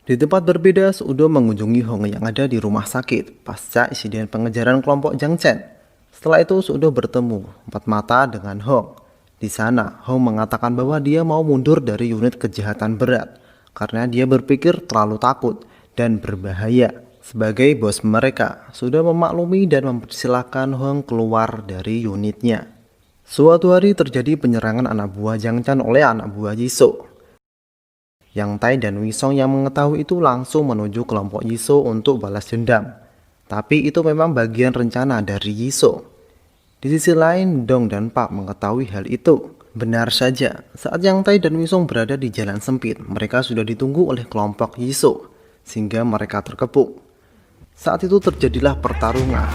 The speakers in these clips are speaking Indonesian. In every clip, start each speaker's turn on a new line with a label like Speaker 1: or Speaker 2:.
Speaker 1: Di tempat berbeda, Sudo mengunjungi Hong yang ada di rumah sakit pasca insiden pengejaran kelompok Jiang Chen. Setelah itu, Sudo bertemu empat mata dengan Hong. Di sana, Hong mengatakan bahwa dia mau mundur dari unit kejahatan berat karena dia berpikir terlalu takut dan berbahaya. Sebagai bos mereka, sudah memaklumi dan mempersilahkan Hong keluar dari unitnya. Suatu hari terjadi penyerangan anak buah Jiang Chen oleh anak buah Yisou. Yang Tai dan Wisong yang mengetahui itu langsung menuju kelompok Yisou untuk balas dendam. Tapi itu memang bagian rencana dari Yisou. Di sisi lain, Dong dan Pak mengetahui hal itu. Benar saja, saat Yang Tai dan Wisong berada di jalan sempit, mereka sudah ditunggu oleh kelompok Yisou, sehingga mereka terkepung. Saat itu terjadilah pertarungan.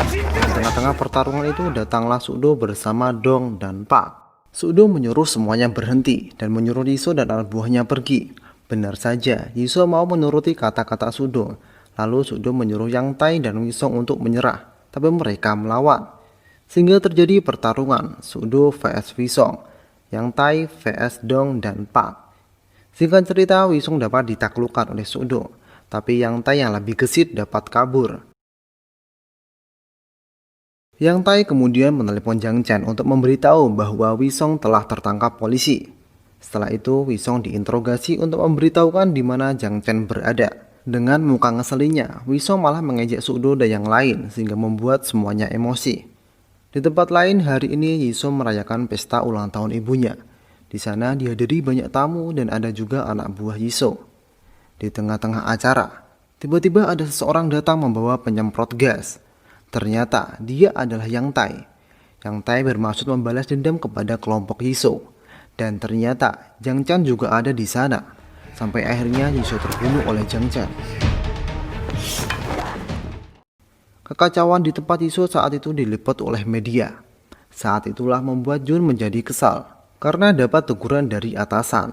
Speaker 1: Di tengah-tengah pertarungan itu datanglah Sudo bersama Dong dan Pak. Sudo menyuruh semuanya berhenti dan menyuruh Yisou dan anak buahnya pergi. Benar saja, Yisou mau menuruti kata-kata Sudo. Lalu Sudo menyuruh Yang Tai dan Wisong untuk menyerah, tapi mereka melawan. Sehingga terjadi pertarungan Sudo vs Wisong, Yang Tai vs Dong dan Pak. Singkat cerita, Wisong dapat ditaklukkan oleh Sudo, tapi Yang Tai yang lebih gesit dapat kabur. Yang Tai kemudian menelepon Jiang Chen untuk memberitahu bahwa Wisong telah tertangkap polisi. Setelah itu, Wisong diinterogasi untuk memberitahukan di mana Jiang Chen berada. Dengan muka ngeselinnya, Wisong malah mengejek Sudo dan yang lain sehingga membuat semuanya emosi. Di tempat lain, hari ini Yisou merayakan pesta ulang tahun ibunya. Di sana dihadiri banyak tamu dan ada juga anak buah Yisou. Di tengah-tengah acara, tiba-tiba ada seseorang datang membawa penyemprot gas. Ternyata dia adalah Yang Tai. Yang Tai bermaksud membalas dendam kepada kelompok Yisou. Dan ternyata Jiang Chen juga ada di sana. Sampai akhirnya Yisou terbunuh oleh Jiang Chen. Kekacauan di tempat Yisou saat itu diliput oleh media. Saat itulah membuat Jun menjadi kesal karena dapat teguran dari atasan.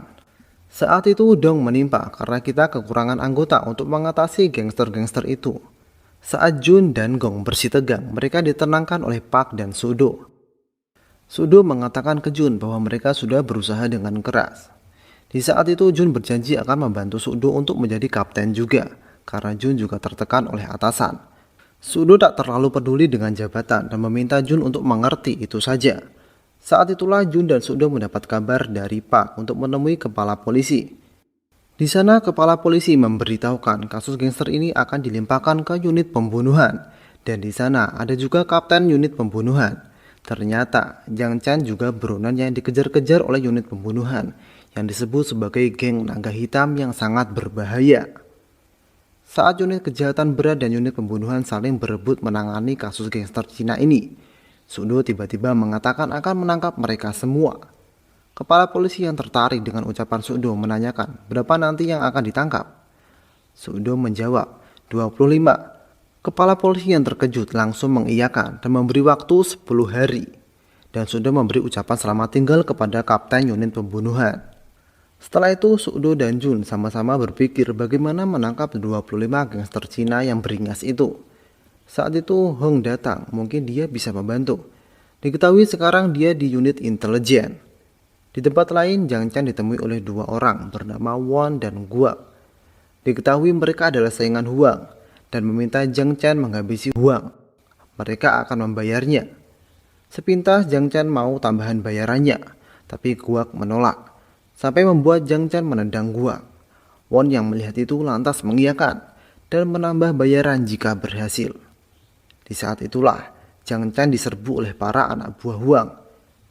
Speaker 1: Saat itu Dong menimpa karena kita kekurangan anggota untuk mengatasi gangster-gangster itu. Saat Jun dan Gong bersih tegang, mereka ditenangkan oleh Pak dan Sudo. Sudo mengatakan ke Jun bahwa mereka sudah berusaha dengan keras. Di saat itu Jun berjanji akan membantu Sudo untuk menjadi kapten juga, karena Jun juga tertekan oleh atasan. Sudo tak terlalu peduli dengan jabatan dan meminta Jun untuk mengerti itu saja. Saat itulah Jun dan Sudo mendapat kabar dari Pak untuk menemui kepala polisi. Di sana kepala polisi memberitahukan kasus gangster ini akan dilimpahkan ke unit pembunuhan. Dan di sana ada juga kapten unit pembunuhan. Ternyata Jiang Chen juga buronan yang dikejar-kejar oleh unit pembunuhan yang disebut sebagai geng naga hitam yang sangat berbahaya. Saat unit kejahatan berat dan unit pembunuhan saling berebut menangani kasus gangster Cina ini, Sudo tiba-tiba mengatakan akan menangkap mereka semua. Kepala polisi yang tertarik dengan ucapan Sudo menanyakan berapa nanti yang akan ditangkap. Sudo menjawab 25. Kepala polisi yang terkejut langsung mengiyakan dan memberi waktu 10 hari. Dan Sudo memberi ucapan selamat tinggal kepada kapten unit pembunuhan. Setelah itu Sudo dan Jun sama-sama berpikir bagaimana menangkap 25 gangster Cina yang beringas itu. Saat itu Hong datang, mungkin dia bisa membantu. Diketahui sekarang dia di unit intelijen. Di tempat lain, Jiang Chen ditemui oleh dua orang bernama Won dan Guang. Diketahui mereka adalah saingan Huang dan meminta Jiang Chen menghabisi Huang. Mereka akan membayarnya. Sepintas Jiang Chen mau tambahan bayarannya, tapi Guang menolak, sampai membuat Jiang Chen menendang Guang. Won yang melihat itu lantas mengiyakan dan menambah bayaran jika berhasil. Di saat itulah, Jiang Chen diserbu oleh para anak buah Huang.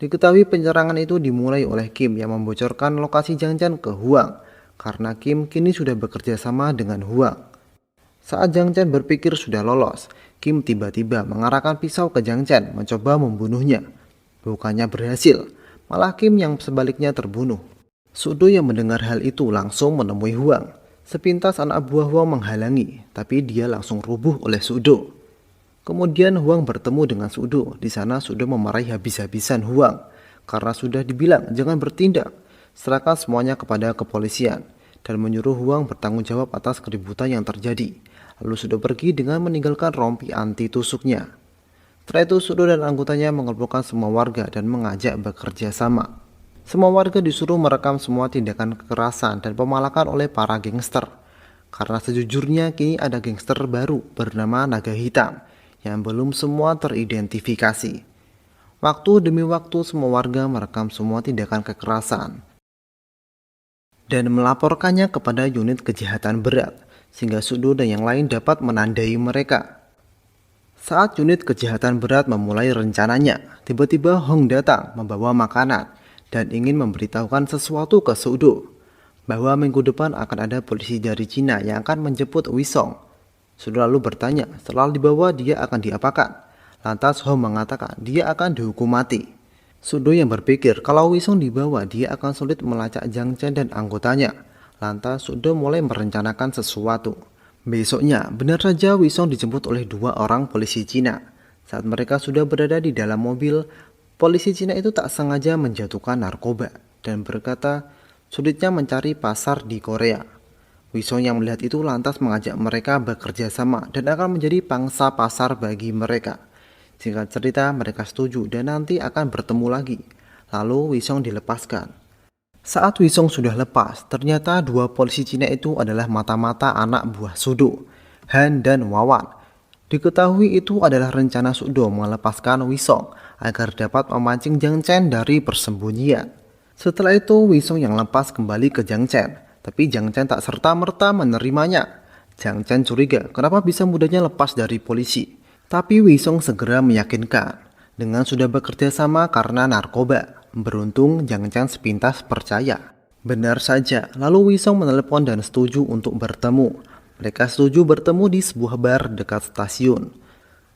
Speaker 1: Diketahui penyerangan itu dimulai oleh Kim yang membocorkan lokasi Jiang Chen ke Huang, karena Kim kini sudah bekerja sama dengan Huang. Saat Jiang Chen berpikir sudah lolos, Kim tiba-tiba mengarahkan pisau ke Jiang Chen mencoba membunuhnya. Bukannya berhasil, malah Kim yang sebaliknya terbunuh. Sudo yang mendengar hal itu langsung menemui Huang. Sepintas anak buah Huang menghalangi, tapi dia langsung rubuh oleh Sudo. Kemudian Huang bertemu dengan Sudo. Di sana Sudo memarahi habis-habisan Huang karena sudah dibilang jangan bertindak, serahkan semuanya kepada kepolisian, dan menyuruh Huang bertanggung jawab atas keributan yang terjadi. Lalu Sudo pergi dengan meninggalkan rompi anti tusuknya. Setelah itu Sudo dan anggotanya mengumpulkan semua warga dan mengajak bekerja sama. Semua warga disuruh merekam semua tindakan kekerasan dan pemalakan oleh para gangster. karena sejujurnya kini ada gangster baru bernama Naga Hitam yang belum semua teridentifikasi. Waktu demi waktu semua warga merekam semua tindakan kekerasan dan melaporkannya kepada unit kejahatan berat sehingga Sudo dan yang lain dapat menandai mereka. Saat unit kejahatan berat memulai rencananya, tiba-tiba Hong datang membawa makanan dan ingin memberitahukan sesuatu ke Sudo bahwa minggu depan akan ada polisi dari Cina yang akan menjemput Wisong. Sudo lalu bertanya, setelah dibawa dia akan diapakan? Lantas Hong mengatakan dia akan dihukum mati. Sudo yang berpikir kalau Wisong dibawa dia akan sulit melacak Jiang Chen dan anggotanya. Lantas Sudo mulai merencanakan sesuatu. Besoknya, benar saja Wisong dijemput oleh 2 orang polisi Cina. Saat mereka sudah berada di dalam mobil, polisi Cina itu tak sengaja menjatuhkan narkoba dan berkata sulitnya mencari pasar di Korea. Wisong yang melihat itu lantas mengajak mereka bekerja sama dan akan menjadi pangsa pasar bagi mereka. Singkat cerita, mereka setuju dan nanti akan bertemu lagi. Lalu Wisong dilepaskan. Saat Wisong sudah lepas, ternyata 2 polisi Cina itu adalah mata-mata anak buah Sudo, Han dan Wawan. Diketahui itu adalah rencana Sudo melepaskan Wisong agar dapat memancing Jiang Chen dari persembunyian. Setelah itu Wisong yang lepas kembali ke Jiang Chen, tapi Jiang Chen tak serta-merta menerimanya. Jiang Chen curiga kenapa bisa mudahnya lepas dari polisi. Tapi Wisong segera meyakinkan dengan sudah bekerja sama karena narkoba. Beruntung Jiang Chen sepintas percaya. Benar saja, lalu Wisong menelepon dan setuju untuk bertemu. Mereka setuju bertemu di sebuah bar dekat stasiun.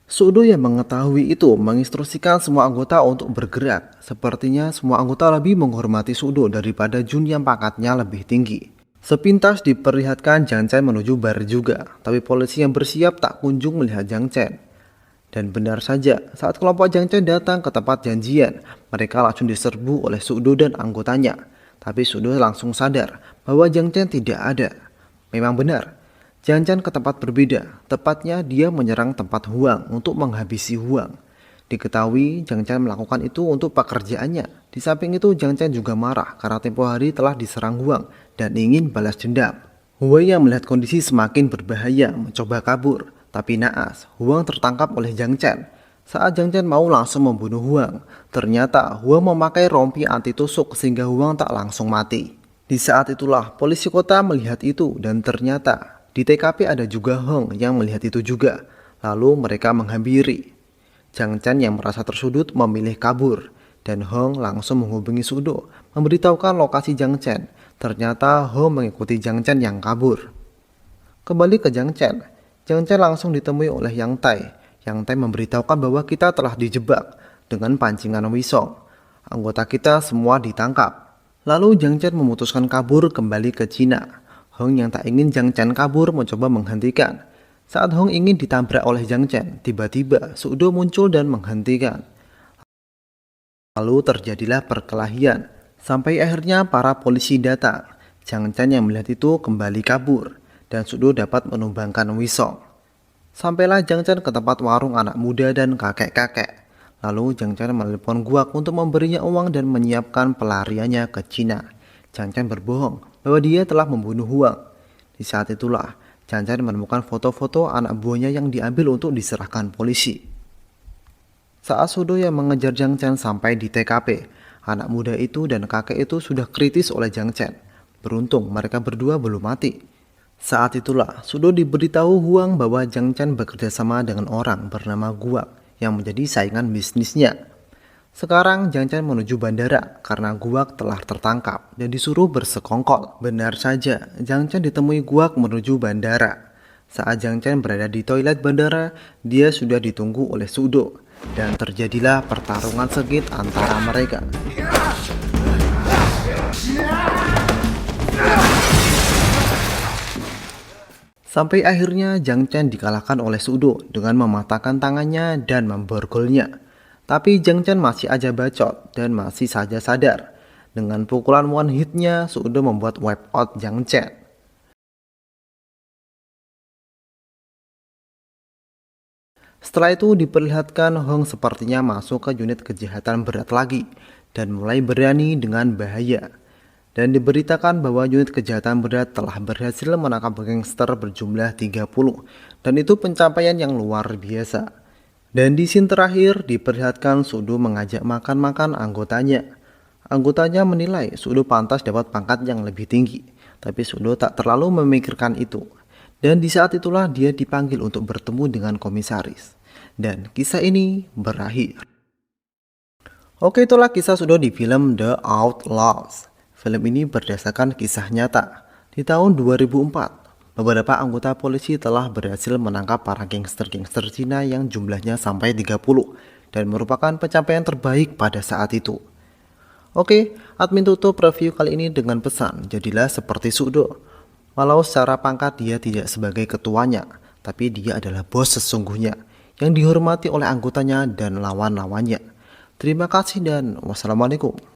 Speaker 1: Sudo yang mengetahui itu menginstruksikan semua anggota untuk bergerak. Sepertinya semua anggota lebih menghormati Sudo daripada Jun yang pangkatnya lebih tinggi. Sepintas diperlihatkan Jiang Chen menuju bar juga, tapi polisi yang bersiap tak kunjung melihat Jiang Chen. Dan benar saja, saat kelompok Jiang Chen datang ke tempat janjian, mereka langsung diserbu oleh Sudo dan anggotanya. Tapi Sudo langsung sadar bahwa Jiang Chen tidak ada. Memang benar, Jiang Chen ke tempat berbeda, tepatnya dia menyerang tempat Huang untuk menghabisi Huang. Diketahui Jiang Chen melakukan itu untuk pekerjaannya. Di samping itu Jiang Chen juga marah karena tempo hari telah diserang Huang dan ingin balas dendam. Huang yang melihat kondisi semakin berbahaya mencoba kabur. Tapi naas, Huang tertangkap oleh Jiang Chen. Saat Jiang Chen mau langsung membunuh Huang, ternyata Huang memakai rompi anti tusuk sehingga Huang tak langsung mati. Di saat itulah polisi kota melihat itu dan ternyata di TKP ada juga Hong yang melihat itu juga. Lalu mereka menghampiri. Jiang Chen yang merasa tersudut memilih kabur dan Hong langsung menghubungi Sudo memberitahukan lokasi Jiang Chen. Ternyata Hong mengikuti Jiang Chen yang kabur. Kembali ke Jiang Chen. Jiang Chen langsung ditemui oleh Yang Tai. Yang Tai memberitahukan bahwa kita telah dijebak dengan pancingan Wisong. Anggota kita semua ditangkap. Lalu Jiang Chen memutuskan kabur kembali ke Cina. Hong yang tak ingin Jiang Chen kabur mencoba menghentikan. Saat Hong ingin ditabrak oleh Jiang Chen, tiba-tiba Sudo muncul dan menghentikan. Lalu terjadilah perkelahian. Sampai akhirnya para polisi datang. Jiang Chen yang melihat itu kembali kabur. Dan Sudo dapat menumbangkan Wisong. Sampailah Jiang Chen ke tempat warung anak muda dan kakek-kakek. Lalu Jiang Chen menelepon Guak untuk memberinya uang dan menyiapkan pelariannya ke Cina. Jiang Chen berbohong bahwa dia telah membunuh Huang. Di saat itulah Jiang Chen menemukan foto-foto anak buahnya yang diambil untuk diserahkan polisi. Saat Sudo yang mengejar Jiang Chen sampai di TKP, anak muda itu dan kakek itu sudah kritis oleh Jiang Chen. Beruntung mereka berdua belum mati. Saat itulah Sudo diberitahu Huang bahwa Jiang Chen bekerja sama dengan orang bernama Guak yang menjadi saingan bisnisnya. Sekarang Jiang Chen menuju bandara karena Guak telah tertangkap dan disuruh bersekongkol. Benar saja, Jiang Chen ditemui Guak menuju bandara. Saat Jiang Chen berada di toilet bandara, dia sudah ditunggu oleh Sudo dan terjadilah pertarungan sengit antara mereka. Sampai akhirnya Jiang Chen dikalahkan oleh Sudo dengan mematahkan tangannya dan memborgolnya. Tapi Jiang Chen masih aja bacot dan masih saja sadar. Dengan pukulan one hitnya, Sudo membuat wipe out Jiang Chen. Setelah itu diperlihatkan Hong sepertinya masuk ke unit kejahatan berat lagi dan mulai berani dengan bahaya. dan diberitakan bahwa unit kejahatan berat telah berhasil menangkap gangster berjumlah 30, dan itu pencapaian yang luar biasa. Dan di scene terakhir diperlihatkan Sudo mengajak makan-makan anggotanya. Anggotanya menilai Sudo pantas dapat pangkat yang lebih tinggi, tapi Sudo tak terlalu memikirkan itu. Dan di saat itulah dia dipanggil untuk bertemu dengan komisaris. Dan kisah ini berakhir. Oke, itulah kisah Sudo di film The Outlaws. Film ini berdasarkan kisah nyata. Di tahun 2004, beberapa anggota polisi telah berhasil menangkap para gangster-gangster Cina yang jumlahnya sampai 30 dan merupakan pencapaian terbaik pada saat itu. Oke, admin tutup review kali ini dengan pesan, jadilah seperti Sudo. Walau secara pangkat dia tidak sebagai ketuanya, tapi dia adalah bos sesungguhnya yang dihormati oleh anggotanya dan lawan-lawannya. Terima kasih dan wassalamualaikum.